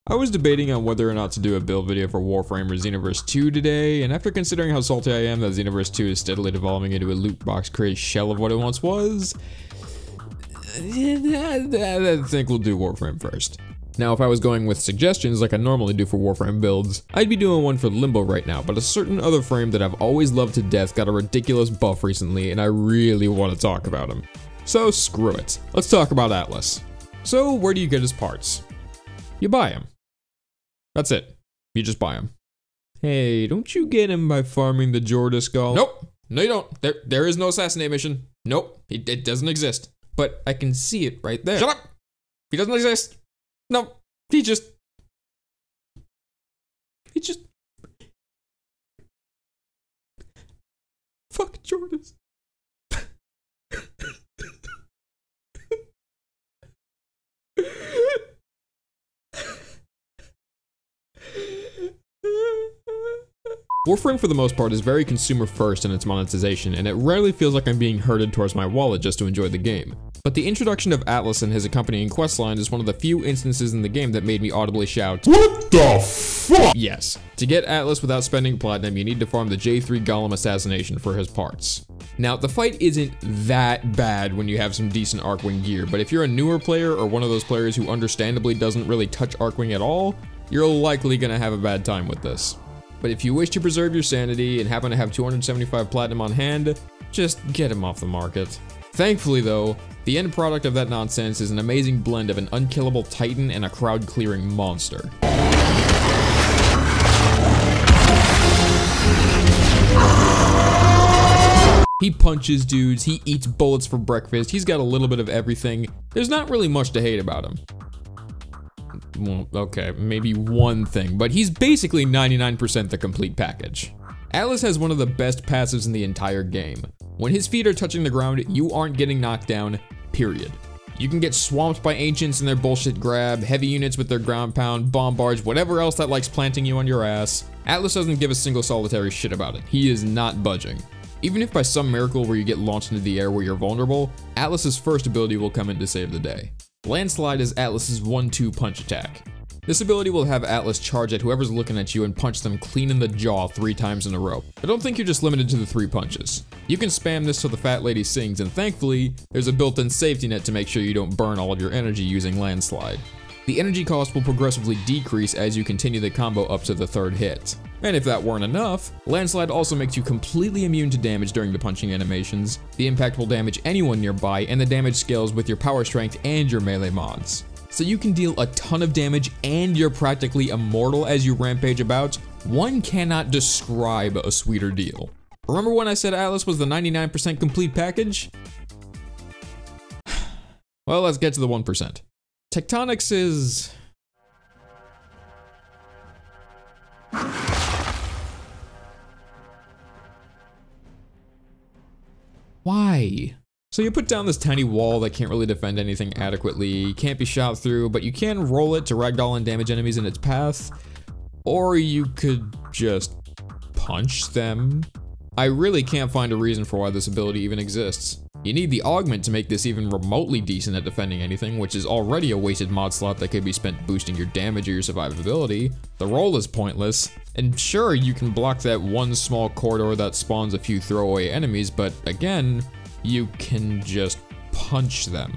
I was debating on whether or not to do a build video for Warframe or Xenoverse 2 today, and after considering how salty I am that Xenoverse 2 is steadily devolving into a loot box crazy shell of what it once was, I think we'll do Warframe first. Now, if I was going with suggestions like I normally do for Warframe builds, I'd be doing one for Limbo right now, but a certain other frame that I've always loved to death got a ridiculous buff recently, and I really want to talk about him. So screw it. Let's talk about Atlas. So where do you get his parts? You buy him. That's it. You just buy him. Hey, don't you get him by farming the Jorda skull? Nope. No, you don't. There is no assassinate mission. Nope. It doesn't exist. But I can see it right there. Shut up! He doesn't exist. No. He just... Fuck Jordas. Warframe for the most part is very consumer first in its monetization, and it rarely feels like I'm being herded towards my wallet just to enjoy the game. But the introduction of Atlas and his accompanying questline is one of the few instances in the game that made me audibly shout, "What the fuck?" Yes. To get Atlas without spending platinum, you need to farm the J3 Golem assassination for his parts. Now, the fight isn't that bad when you have some decent Arcwing gear, but if you're a newer player or one of those players who understandably doesn't really touch Arcwing at all, you're likely gonna have a bad time with this. But if you wish to preserve your sanity and happen to have 275 platinum on hand, just get him off the market. Thankfully though, the end product of that nonsense is an amazing blend of an unkillable titan and a crowd-clearing monster. He punches dudes, he eats bullets for breakfast, he's got a little bit of everything. There's not really much to hate about him. Well, okay, maybe one thing, but he's basically 99% the complete package. Atlas has one of the best passives in the entire game. When his feet are touching the ground, you aren't getting knocked down, period. You can get swamped by ancients and their bullshit grab, heavy units with their ground pound, bombards, whatever else that likes planting you on your ass. Atlas doesn't give a single solitary shit about it. He is not budging. Even if by some miracle where you get launched into the air where you're vulnerable, Atlas's first ability will come in to save the day. Landslide is Atlas's 1-2 punch attack. This ability will have Atlas charge at whoever's looking at you and punch them clean in the jaw 3 times in a row. But don't think you're just limited to the 3 punches. You can spam this till the fat lady sings, and thankfully, there's a built-in safety net to make sure you don't burn all of your energy using Landslide. The energy cost will progressively decrease as you continue the combo up to the 3rd hit. And if that weren't enough, Landslide also makes you completely immune to damage during the punching animations. The impact will damage anyone nearby, and the damage scales with your power strength and your melee mods. So you can deal a ton of damage and you're practically immortal as you rampage about. One cannot describe a sweeter deal. Remember when I said Atlas was the 99% complete package? Well, let's get to the 1%. Tectonics is... Why? So you put down this tiny wall that can't really defend anything adequately, can't be shot through, but you can roll it to ragdoll and damage enemies in its path. Or you could just punch them. I really can't find a reason for why this ability even exists. You need the augment to make this even remotely decent at defending anything, which is already a wasted mod slot that could be spent boosting your damage or your survivability. The roll is pointless, and sure, you can block that one small corridor that spawns a few throwaway enemies, but again, you can just punch them.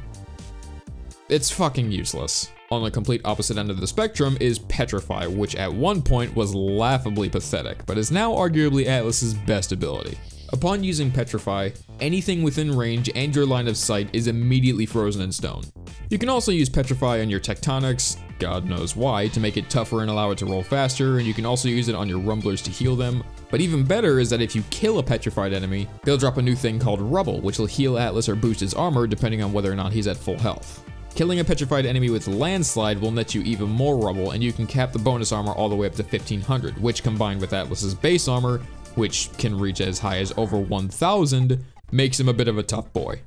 It's fucking useless. On the complete opposite end of the spectrum is Petrify, which at one point was laughably pathetic, but is now arguably Atlas's best ability. Upon using Petrify, anything within range and your line of sight is immediately frozen in stone. You can also use Petrify on your Tectonics, God knows why, to make it tougher and allow it to roll faster, and you can also use it on your rumblers to heal them. But even better is that if you kill a petrified enemy, they'll drop a new thing called rubble, which will heal Atlas or boost his armor depending on whether or not he's at full health. Killing a petrified enemy with Landslide will net you even more rubble, and you can cap the bonus armor all the way up to 1500, which combined with Atlas's base armor, which can reach as high as over 1000, makes him a bit of a tough boy.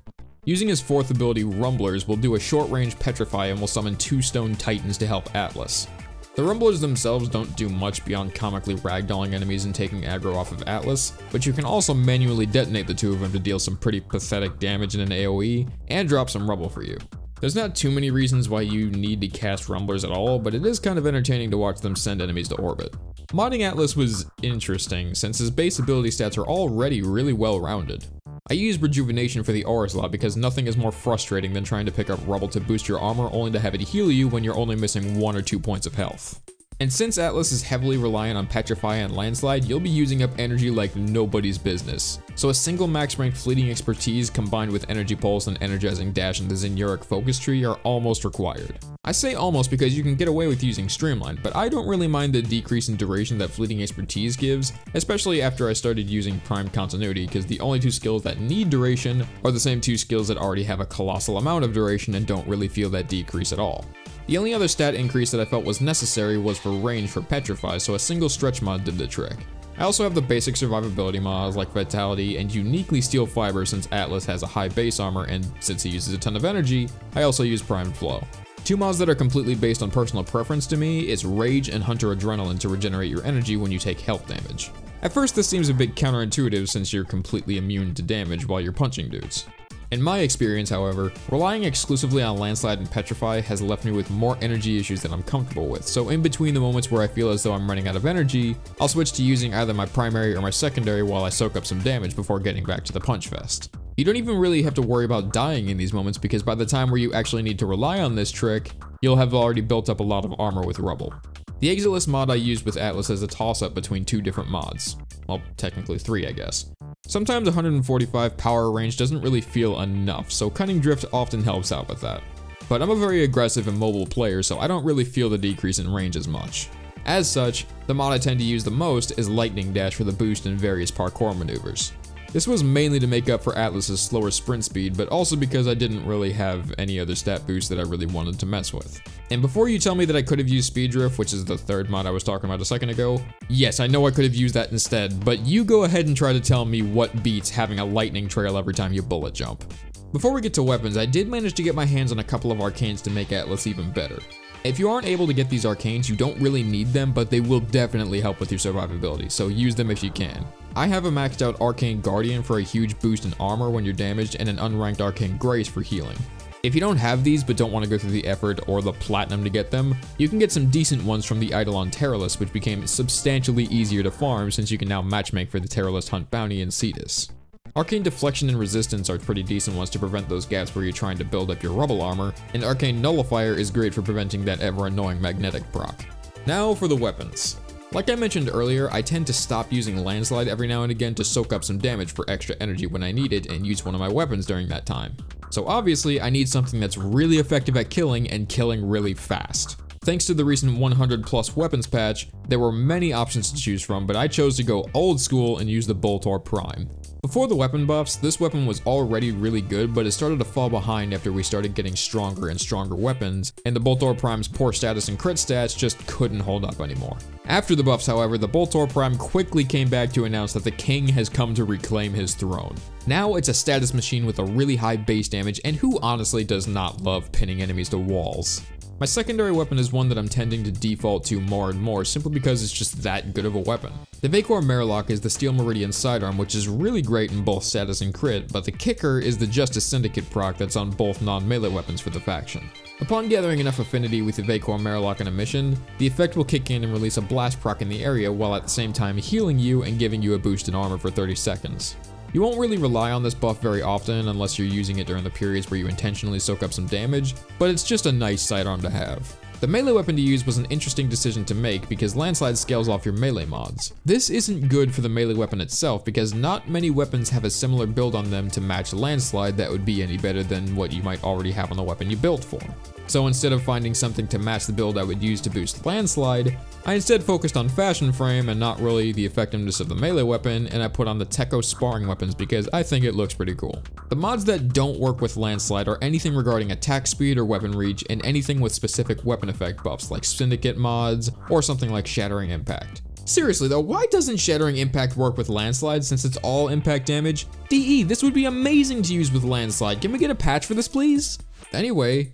Using his 4th ability, Rumblers, will do a short-range Petrify and will summon 2 stone titans to help Atlas. The Rumblers themselves don't do much beyond comically ragdolling enemies and taking aggro off of Atlas, but you can also manually detonate the 2 of them to deal some pretty pathetic damage in an AoE, and drop some rubble for you. There's not too many reasons why you need to cast rumblers at all, but it is kind of entertaining to watch them send enemies to orbit. Modding Atlas was interesting since his base ability stats are already really well rounded. I use Rejuvenation for the aura slot because nothing is more frustrating than trying to pick up rubble to boost your armor only to have it heal you when you're only missing 1 or 2 points of health. And since Atlas is heavily reliant on Petrify and Landslide, you'll be using up energy like nobody's business. So a single max rank fleeting expertise combined with Energy Pulse and Energizing Dash and the Zinuric Focus Tree are almost required. I say almost because you can get away with using Streamline, but I don't really mind the decrease in duration that fleeting expertise gives, especially after I started using Prime Continuity, because the only 2 skills that need duration are the same 2 skills that already have a colossal amount of duration and don't really feel that decrease at all. The only other stat increase that I felt was necessary was for range for Petrify, so a single stretch mod did the trick. I also have the basic survivability mods like Vitality and uniquely Steel Fiber since Atlas has a high base armor, and since he uses a ton of energy, I also use Primed Flow. 2 mods that are completely based on personal preference to me is Rage and Hunter Adrenaline to regenerate your energy when you take health damage. At first this seems a bit counterintuitive since you're completely immune to damage while you're punching dudes. In my experience, however, relying exclusively on Landslide and Petrify has left me with more energy issues than I'm comfortable with, so in between the moments where I feel as though I'm running out of energy, I'll switch to using either my primary or my secondary while I soak up some damage before getting back to the punch fest. You don't even really have to worry about dying in these moments because by the time where you actually need to rely on this trick, you'll have already built up a lot of armor with rubble. The Exitless mod I used with Atlas is a toss-up between 2 different mods. Well, technically 3, I guess. Sometimes 145 power range doesn't really feel enough, so Cunning Drift often helps out with that. But I'm a very aggressive and mobile player, so I don't really feel the decrease in range as much. As such, the mod I tend to use the most is Lightning Dash for the boost in various parkour maneuvers. This was mainly to make up for Atlas's slower sprint speed, but also because I didn't really have any other stat boost that I really wanted to mess with. And before you tell me that I could have used Speed Drift, which is the 3rd mod I was talking about a second ago, yes, I know I could have used that instead, but you go ahead and try to tell me what beats having a lightning trail every time you bullet jump. Before we get to weapons, I did manage to get my hands on a couple of Arcanes to make Atlas even better. If you aren't able to get these Arcanes, you don't really need them, but they will definitely help with your survivability, so use them if you can. I have a maxed out Arcane Guardian for a huge boost in armor when you're damaged and an unranked Arcane Grace for healing. If you don't have these but don't want to go through the effort or the platinum to get them, you can get some decent ones from the Eidolon Terrorlist, which became substantially easier to farm since you can now matchmake for the Terrorlist Hunt Bounty in Cetus. Arcane Deflection and Resistance are pretty decent ones to prevent those gaps where you're trying to build up your rubble armor, and Arcane Nullifier is great for preventing that ever annoying magnetic proc. Now for the weapons. Like I mentioned earlier, I tend to stop using Landslide every now and again to soak up some damage for extra energy when I need it and use one of my weapons during that time. So obviously I need something that's really effective at killing and killing really fast. Thanks to the recent 100+ weapons patch, there were many options to choose from, but I chose to go old school and use the Boltor Prime. Before the weapon buffs, this weapon was already really good, but it started to fall behind after we started getting stronger and stronger weapons, and the Boltor Prime's poor status and crit stats just couldn't hold up anymore. After the buffs, however, the Boltor Prime quickly came back to announce that the king has come to reclaim his throne. Now it's a status machine with a really high base damage, and who honestly does not love pinning enemies to walls? My secondary weapon is one that I'm tending to default to more and more simply because it's just that good of a weapon. The Vacor Marilock is the Steel Meridian sidearm, which is really great in both status and crit, but the kicker is the Justice Syndicate proc that's on both non-melee weapons for the faction. Upon gathering enough affinity with the Vacor Marilock in a mission, the effect will kick in and release a blast proc in the area while at the same time healing you and giving you a boost in armor for 30 seconds. You won't really rely on this buff very often unless you're using it during the periods where you intentionally soak up some damage, but it's just a nice sidearm to have. The melee weapon to use was an interesting decision to make because Landslide scales off your melee mods. This isn't good for the melee weapon itself because not many weapons have a similar build on them to match Landslide that would be any better than what you might already have on the weapon you built for. So instead of finding something to match the build I would use to boost Landslide, I instead focused on Fashion Frame and not really the effectiveness of the melee weapon, and I put on the Techo sparring weapons because I think it looks pretty cool. The mods that don't work with Landslide are anything regarding attack speed or weapon reach, and anything with specific weapon effect buffs like Syndicate mods or something like Shattering Impact. Seriously though, why doesn't Shattering Impact work with Landslide since it's all impact damage? DE, this would be amazing to use with Landslide. Can we get a patch for this, please? Anyway,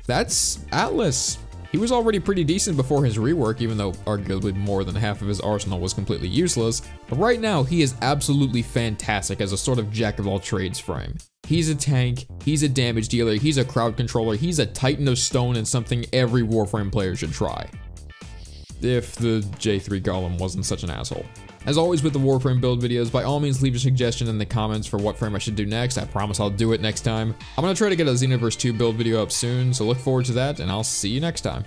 that's Atlas. He was already pretty decent before his rework, even though arguably more than half of his arsenal was completely useless, but right now he is absolutely fantastic as a sort of jack of all trades frame. He's a tank, he's a damage dealer, he's a crowd controller, he's a titan of stone, and something every Warframe player should try. If the J3 Golem wasn't such an asshole. As always with the Warframe build videos, by all means leave a suggestion in the comments for what frame I should do next. I promise I'll do it next time. I'm gonna try to get a Xenoverse 2 build video up soon, so look forward to that, and I'll see you next time.